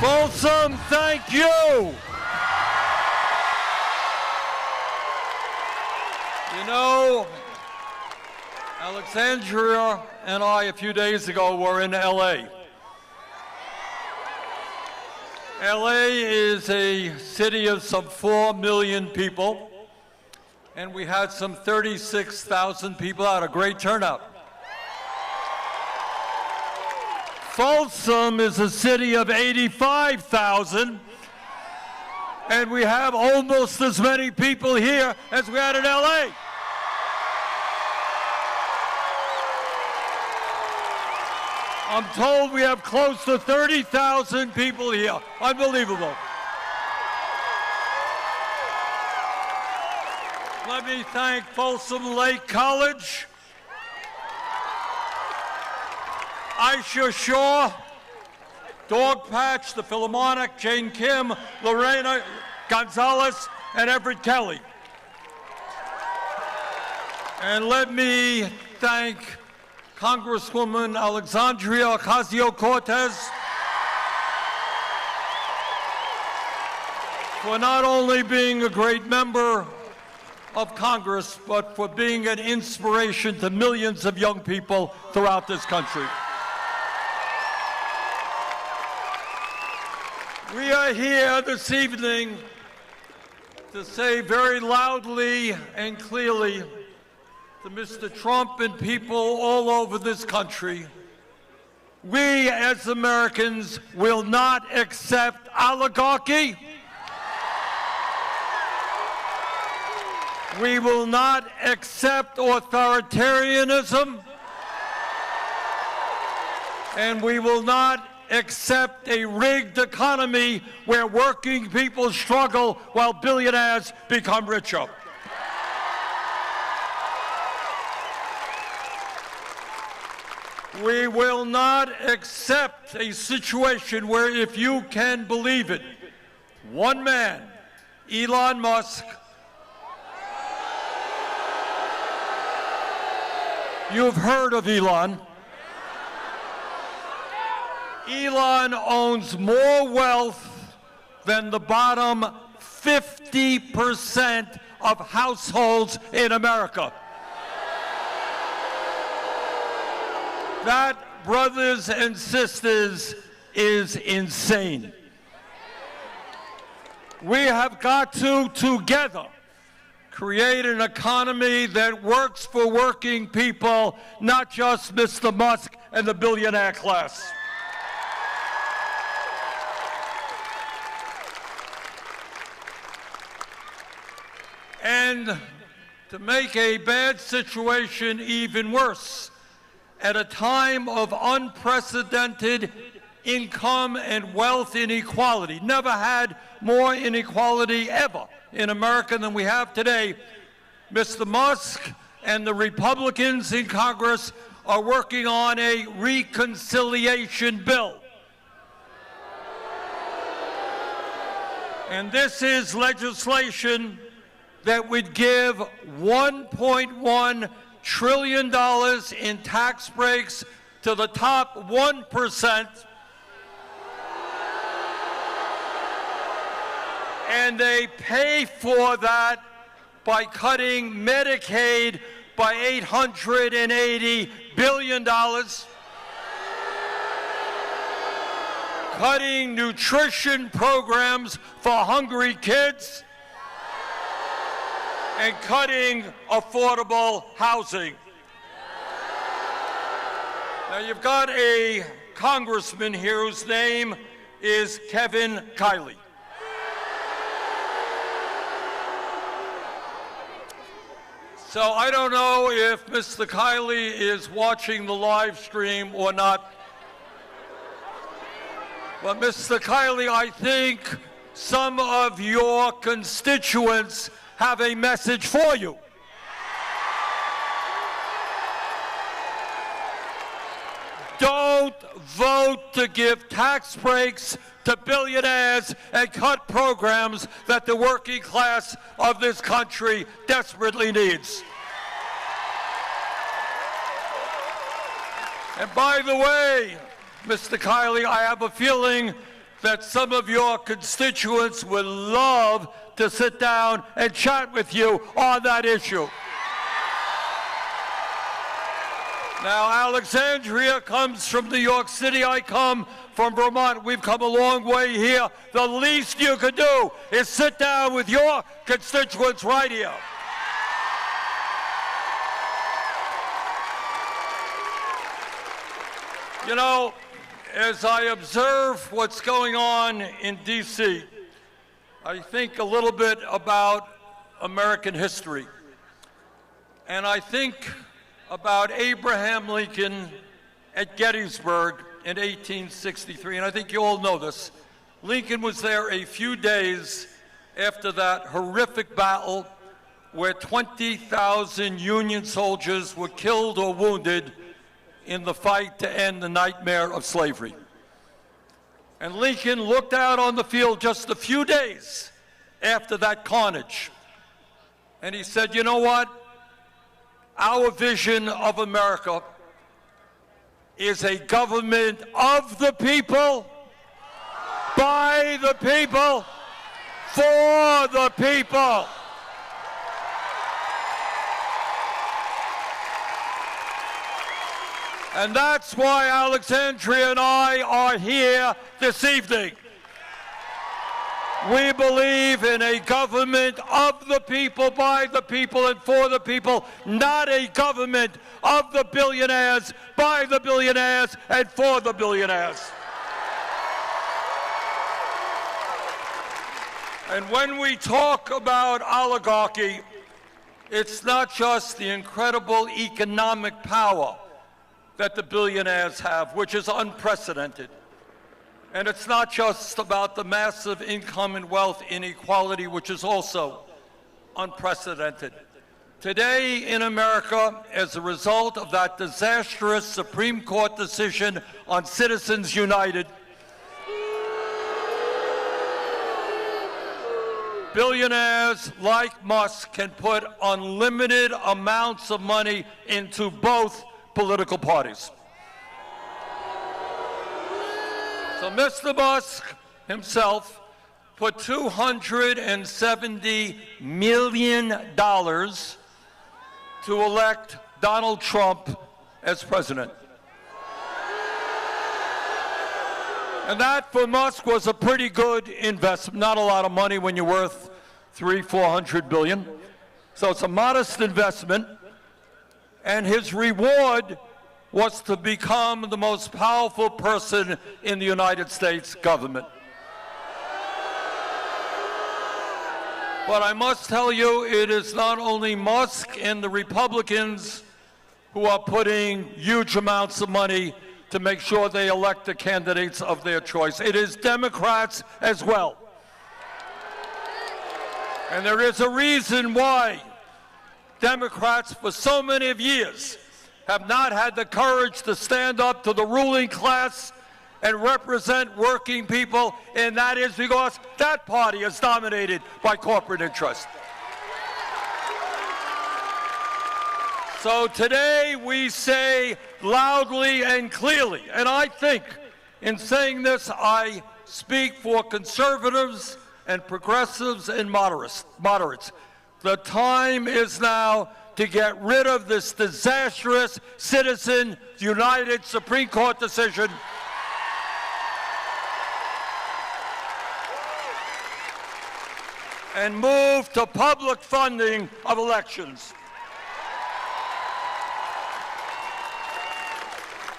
Folsom, thank you. You know, Alexandria and I, a few days ago, were in LA. LA is a city of some 4 million people, and we had some 36,000 people out, a great turnout. Folsom is a city of 85,000, and we have almost as many people here as we had in LA. I'm told we have close to 30,000 people here. Unbelievable. Let me thank Folsom Lake College, Aisha Shaw, Dog Patch, the Philharmonic, Jane Kim, Lorena Gonzalez, and Everett Kelly. And let me thank Congresswoman Alexandria Ocasio-Cortez for not only being a great member of Congress, but for being an inspiration to millions of young people throughout this country. We are here this evening to say very loudly and clearly to Mr. Trump and people all over this country, we as Americans will not accept oligarchy. We will not accept authoritarianism. And we will not accept a rigged economy where working people struggle while billionaires become richer. We will not accept a situation where, if you can believe it, one man, Elon Musk, you've heard of Elon. Elon owns more wealth than the bottom 50% of households in America. That, brothers and sisters, is insane. We have got to, together, create an economy that works for working people, not just Mr. Musk and the billionaire class. And to make a bad situation even worse, at a time of unprecedented income and wealth inequality, never had more inequality ever in America than we have today, Mr. Musk and the Republicans in Congress are working on a reconciliation bill. And this is legislation that would give $1.1 trillion in tax breaks to the top 1%, and they pay for that by cutting Medicaid by $880 billion, cutting nutrition programs for hungry kids, and cutting affordable housing. Now, you've got a congressman here whose name is Kevin Kiley. So I don't know if Mr. Kiley is watching the live stream or not. But Mr. Kiley, I think some of your constituents have a message for you. Don't vote to give tax breaks to billionaires and cut programs that the working class of this country desperately needs. And by the way, Mr. Kiley, I have a feeling that some of your constituents would love to sit down and chat with you on that issue. Now, Alexandria comes from New York City. I come from Vermont. We've come a long way here. The least you could do is sit down with your constituents right here. You know, as I observe what's going on in D.C., I think a little bit about American history. And I think about Abraham Lincoln at Gettysburg in 1863, and I think you all know this. Lincoln was there a few days after that horrific battle where 20,000 Union soldiers were killed or wounded in the fight to end the nightmare of slavery. And Lincoln looked out on the field just a few days after that carnage, and he said, you know what? Our vision of America is a government of the people, by the people, for the people. And that's why Alexandria and I are here this evening. We believe in a government of the people, by the people, and for the people, not a government of the billionaires, by the billionaires, and for the billionaires. And when we talk about oligarchy, it's not just the incredible economic power that the billionaires have, which is unprecedented. And it's not just about the massive income and wealth inequality, which is also unprecedented. Today in America, as a result of that disastrous Supreme Court decision on Citizens United, billionaires like Musk can put unlimited amounts of money into both political parties. So Mr. Musk himself put $270 million to elect Donald Trump as president. And that, for Musk, was a pretty good investment. Not a lot of money when you're worth $300–400 billion. So it's a modest investment. And his reward was to become the most powerful person in the United States government. But I must tell you, it is not only Musk and the Republicans who are putting huge amounts of money to make sure they elect the candidates of their choice. It is Democrats as well. And there is a reason why Democrats, for so many years, have not had the courage to stand up to the ruling class and represent working people, and that is because that party is dominated by corporate interests. So today we say loudly and clearly, and I think in saying this I speak for conservatives and progressives and moderates. The time is now to get rid of this disastrous Citizens United Supreme Court decision and move to public funding of elections.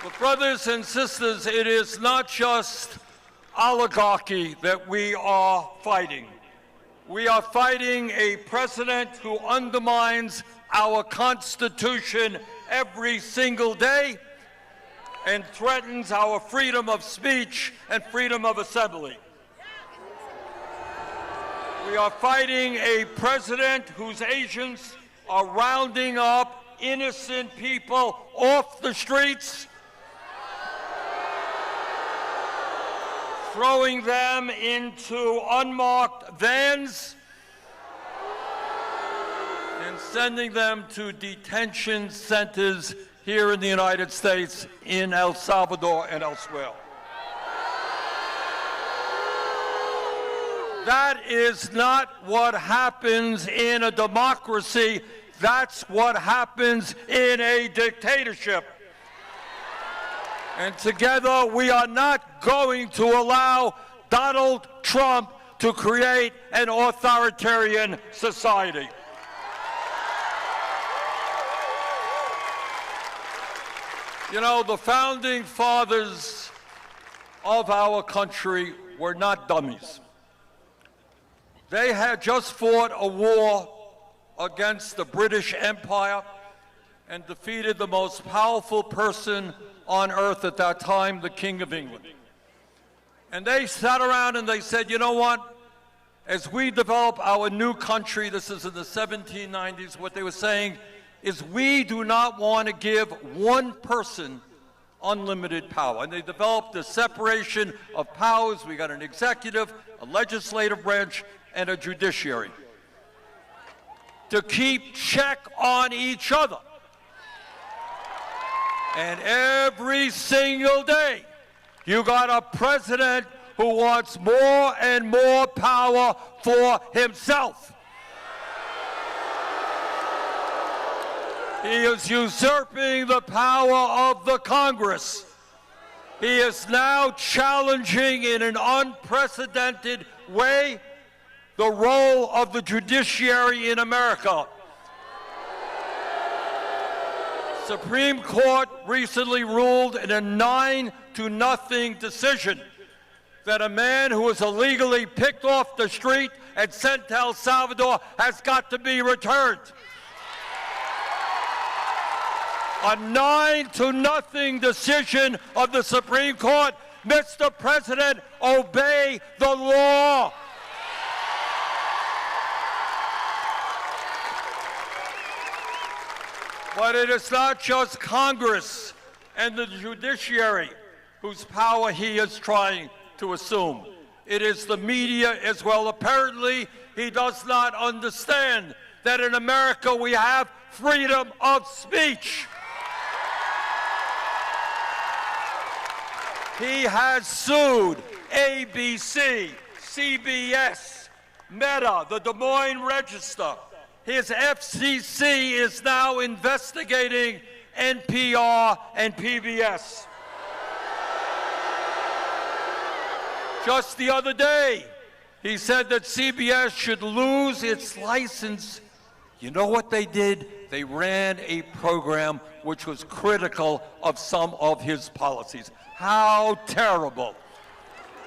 But brothers and sisters, it is not just oligarchy that we are fighting. We are fighting a president who undermines our Constitution every single day and threatens our freedom of speech and freedom of assembly. We are fighting a president whose agents are rounding up innocent people off the streets, throwing them into unmarked vans, and sending them to detention centers here in the United States, in El Salvador and elsewhere. That is not what happens in a democracy. That's what happens in a dictatorship. And together, we are not going to allow Donald Trump to create an authoritarian society. You know, the founding fathers of our country were not dummies. They had just fought a war against the British Empire and defeated the most powerful person on earth at that time, the King of England. And they sat around and they said, you know what? As we develop our new country, this is in the 1790s, what they were saying is we do not want to give one person unlimited power. And they developed the separation of powers. We got an executive, a legislative branch, and a judiciary to keep check on each other. And every single day, you got a president who wants more and more power for himself. He is usurping the power of the Congress. He is now challenging in an unprecedented way the role of the judiciary in America. Supreme Court recently ruled in a 9-0 decision that a man who was illegally picked off the street and sent to El Salvador has got to be returned. A 9-0 decision of the Supreme Court. Mr. President, obey the law. But it is not just Congress and the judiciary whose power he is trying to assume. It is the media as well. Apparently, he does not understand that in America we have freedom of speech. He has sued ABC, CBS, Meta, the Des Moines Register. His FCC is now investigating NPR and PBS. Just the other day, he said that CBS should lose its license. You know what they did? They ran a program which was critical of some of his policies. How terrible.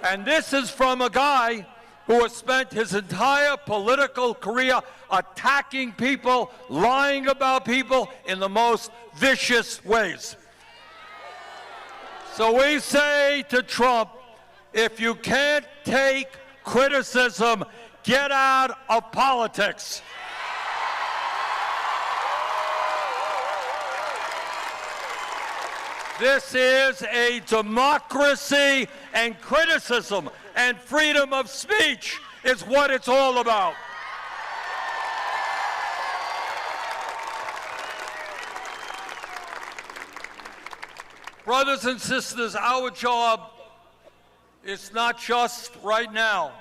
And this is from a guy who has spent his entire political career attacking people, lying about people in the most vicious ways. So we say to Trump, if you can't take criticism, get out of politics. This is a democracy, and criticism and freedom of speech is what it's all about. Brothers and sisters, our job is not just right now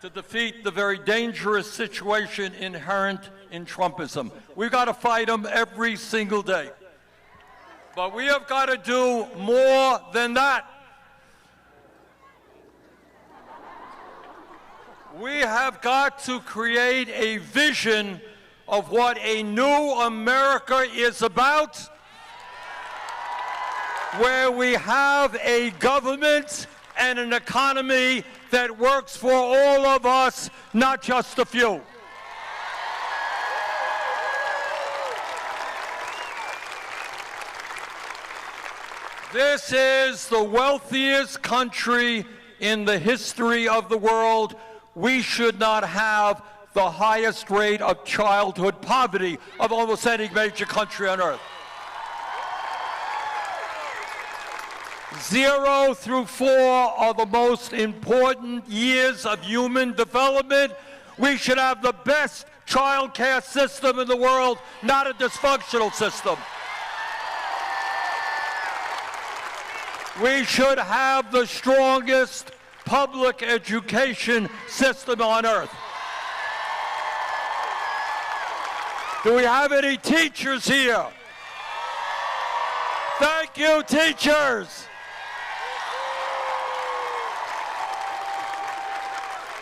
to defeat the very dangerous situation inherent in Trumpism. We've got to fight them every single day. But we have got to do more than that. We have got to create a vision of what a new America is about, where we have a government and an economy that works for all of us, not just a few. This is the wealthiest country in the history of the world. We should not have the highest rate of childhood poverty of almost any major country on earth. 0 through 4 are the most important years of human development. We should have the best child care system in the world, not a dysfunctional system. We should have the strongest public education system on earth. Do we have any teachers here? Thank you, teachers.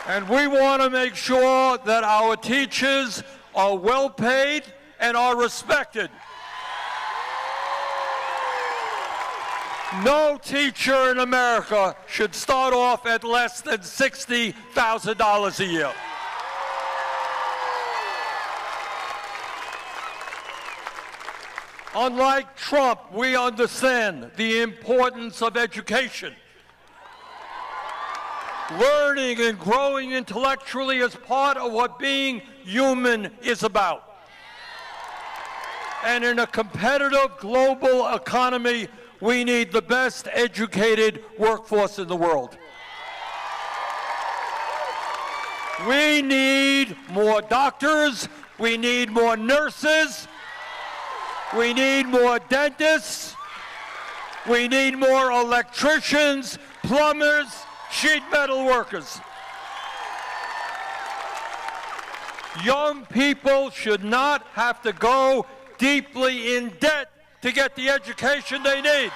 And we want to make sure that our teachers are well paid and are respected. No teacher in America should start off at less than $60,000 a year. Unlike Trump, we understand the importance of education. Learning and growing intellectually is part of what being human is about. And in a competitive global economy, we need the best educated workforce in the world. We need more doctors, we need more nurses, we need more dentists, we need more electricians, plumbers, sheet metal workers. Young people should not have to go deeply in debt to get the education they need.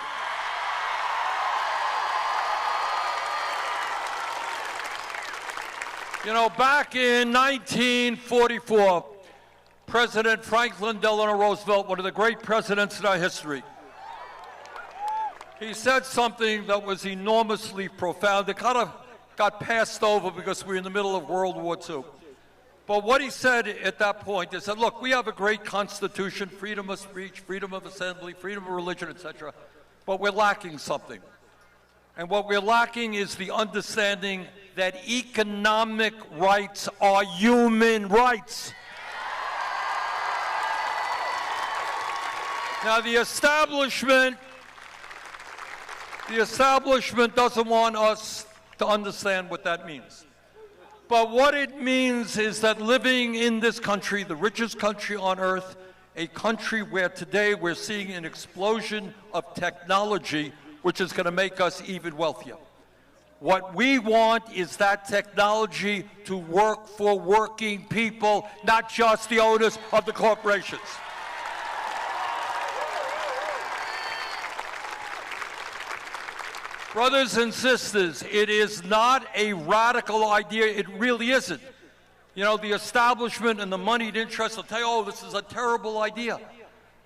You know, back in 1944, President Franklin Delano Roosevelt, one of the great presidents in our history, he said something that was enormously profound. It kind of got passed over because we were in the middle of World War II. But what he said at that point, he said, look, we have a great Constitution, freedom of speech, freedom of assembly, freedom of religion, etc., but we're lacking something. And what we're lacking is the understanding that economic rights are human rights. Now, the establishment doesn't want us to understand what that means. But what it means is that living in this country, the richest country on earth, a country where today we're seeing an explosion of technology, which is going to make us even wealthier. What we want is that technology to work for working people, not just the owners of the corporations. Brothers and sisters, it is not a radical idea. It really isn't. You know, the establishment and the moneyed interests will tell you, oh, this is a terrible idea.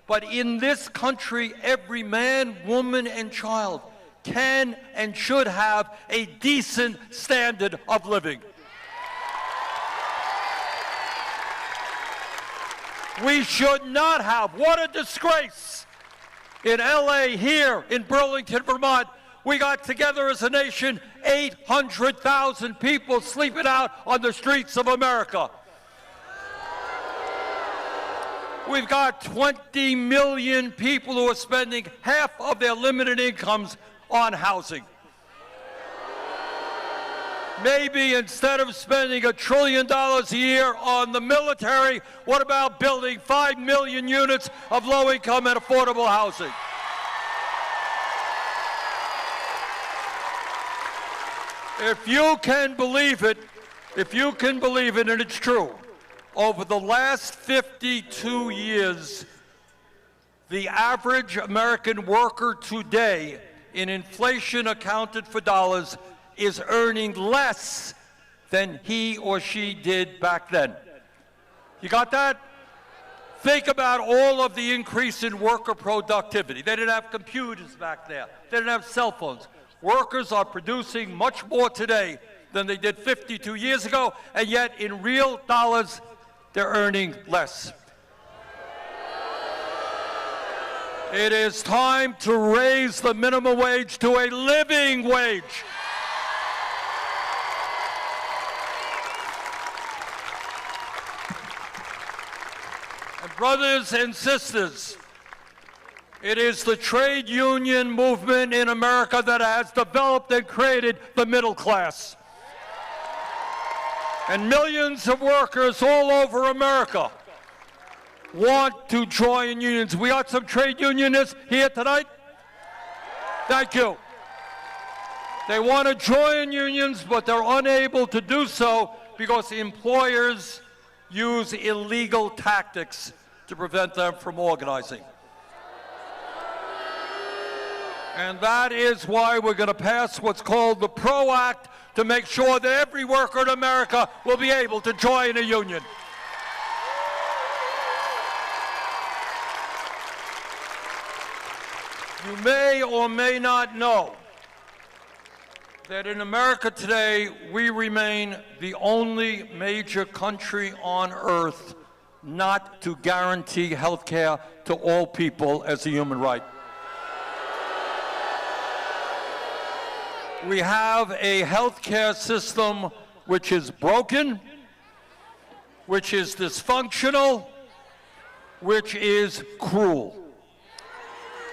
But in this country, every man, woman, and child can and should have a decent standard of living. We should not have. What a disgrace. In LA, here, in Burlington, Vermont, we got together as a nation, 800,000 people sleeping out on the streets of America. We've got 20 million people who are spending half of their limited incomes on housing. Maybe instead of spending $1 trillion a year on the military, what about building 5 million units of low-income and affordable housing? If you can believe it, and it's true, over the last 52 years, the average American worker today, in inflation accounted for dollars, is earning less than he or she did back then. You got that? Think about all of the increase in worker productivity. They didn't have computers back there. They didn't have cell phones. Workers are producing much more today than they did 52 years ago, and yet in real dollars, they're earning less. It is time to raise the minimum wage to a living wage. And brothers and sisters, it is the trade union movement in America that has developed and created the middle class. And millions of workers all over America want to join unions. We got some trade unionists here tonight. Thank you. They want to join unions, but they're unable to do so because the employers use illegal tactics to prevent them from organizing. And that is why we're going to pass what's called the PRO Act to make sure that every worker in America will be able to join a union. You may or may not know that in America today, we remain the only major country on earth not to guarantee health care to all people as a human right. We have a health care system which is broken, which is dysfunctional, which is cruel.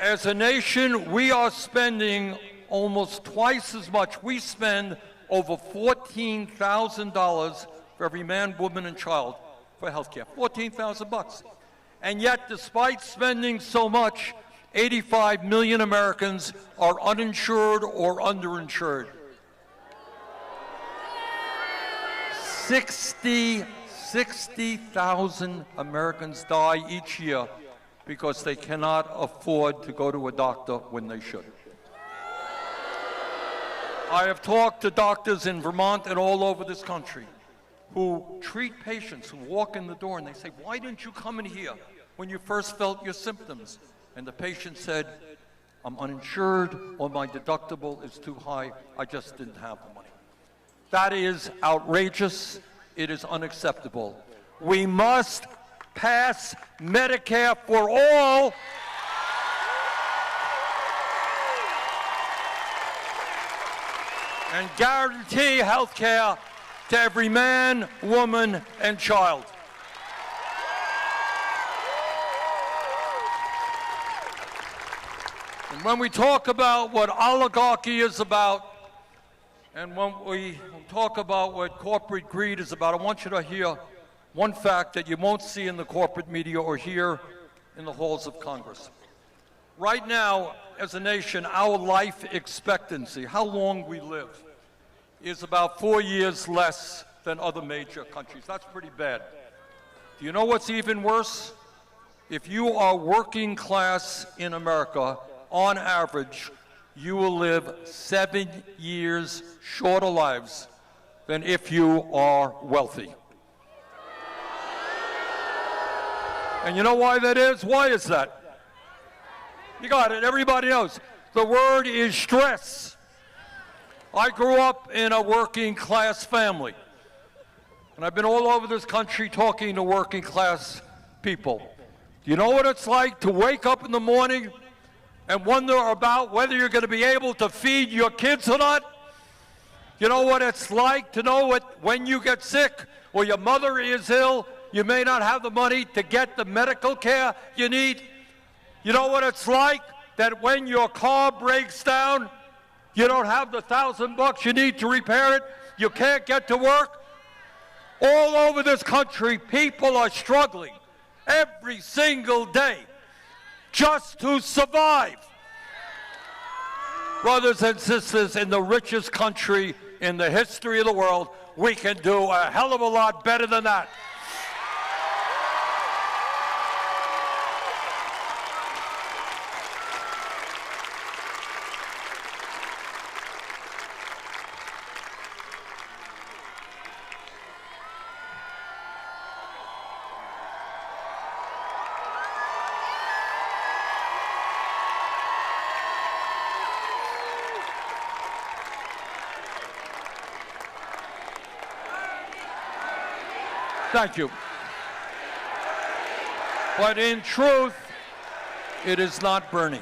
As a nation, we are spending almost twice as much. We spend over $14,000 for every man, woman, and child for health care. $14,000. And yet, despite spending so much, 85 million Americans are uninsured or underinsured. 60,000 Americans die each year because they cannot afford to go to a doctor when they should. I have talked to doctors in Vermont and all over this country who treat patients who walk in the door and they say, "Why didn't you come in here when you first felt your symptoms?" And the patient said, "I'm uninsured, or my deductible is too high. I just didn't have the money." That is outrageous. It is unacceptable. We must pass Medicare for all. And guarantee health care to every man, woman, and child. And when we talk about what oligarchy is about, and when we talk about what corporate greed is about, I want you to hear one fact that you won't see in the corporate media or hear in the halls of Congress. Right now, as a nation, our life expectancy, how long we live, is about 4 years less than other major countries. That's pretty bad. Do you know what's even worse? If you are working class in America, on average, you will live 7 years shorter lives than if you are wealthy. And you know why that is? Why is that? You got it. Everybody knows. The word is stress. I grew up in a working class family. And I've been all over this country talking to working class people. Do you know what it's like to wake up in the morning and wonder about whether you're going to be able to feed your kids or not? You know what it's like to know when you get sick or your mother is ill, you may not have the money to get the medical care you need? You know what it's like that when your car breaks down, you don't have the $1,000 you need to repair it, you can't get to work? All over this country, people are struggling every single day just to survive. Brothers and sisters, in the richest country in the history of the world, we can do a hell of a lot better than that. Thank you. But in truth, it is not Bernie.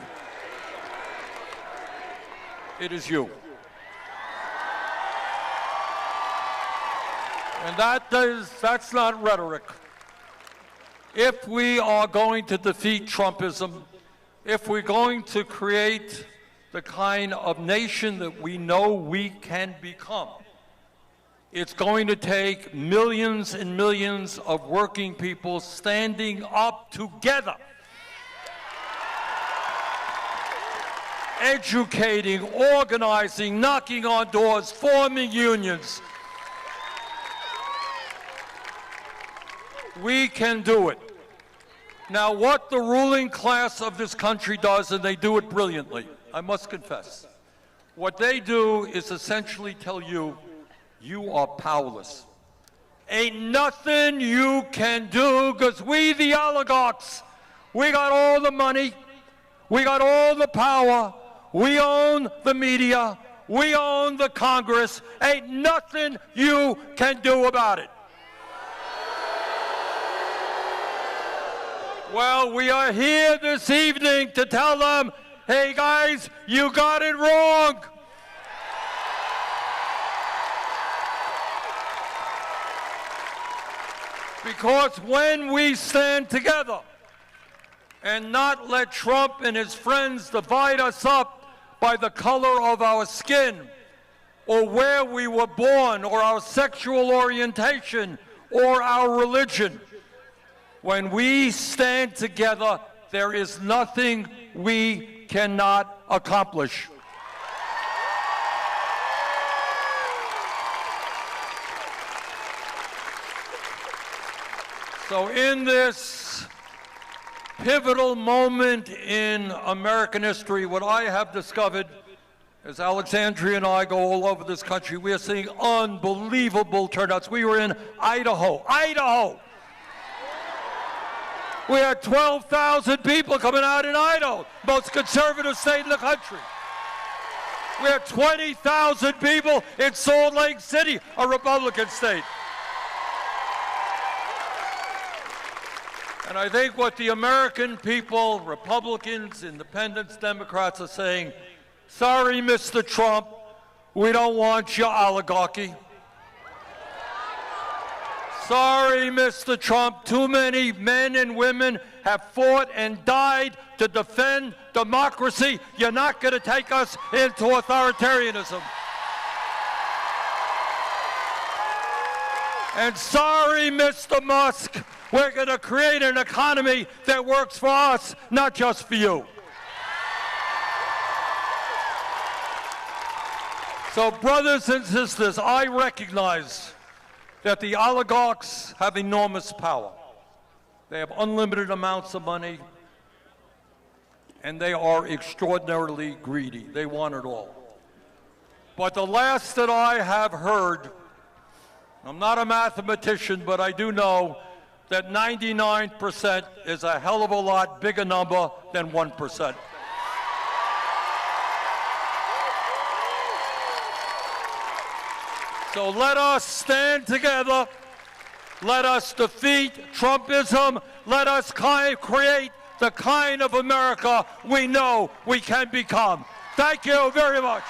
It is you. And that's not rhetoric. If we are going to defeat Trumpism, if we're going to create the kind of nation that we know we can become, it's going to take millions and millions of working people standing up together. educating, organizing, knocking on doors, forming unions. We can do it. Now, what the ruling class of this country does, and they do it brilliantly, I must confess, what they do is essentially tell you, you are powerless. Ain't nothing you can do, because we, the oligarchs, we got all the money, we got all the power, we own the media, we own the Congress. Ain't nothing you can do about it. Well, we are here this evening to tell them, hey guys, you got it wrong. Because when we stand together and not let Trump and his friends divide us up by the color of our skin, or where we were born, or our sexual orientation, or our religion, when we stand together, there is nothing we cannot accomplish. So in this pivotal moment in American history, what I have discovered, as Alexandria and I go all over this country, we are seeing unbelievable turnouts. We were in Idaho. We had 12,000 people coming out in Idaho, most conservative state in the country. We had 20,000 people in Salt Lake City, a Republican state. And I think what the American people, Republicans, Independents, Democrats are saying, sorry, Mr. Trump, we don't want your oligarchy. Sorry, Mr. Trump, too many men and women have fought and died to defend democracy. You're not going to take us into authoritarianism. And sorry, Mr. Musk, we're going to create an economy that works for us, not just for you. So, brothers and sisters, I recognize that the oligarchs have enormous power. They have unlimited amounts of money, and they are extraordinarily greedy. They want it all. But the last that I have heard, I'm not a mathematician, but I do know that 99% is a hell of a lot bigger number than 1%. So let us stand together. Let us defeat Trumpism. Let us create the kind of America we know we can become. Thank you very much.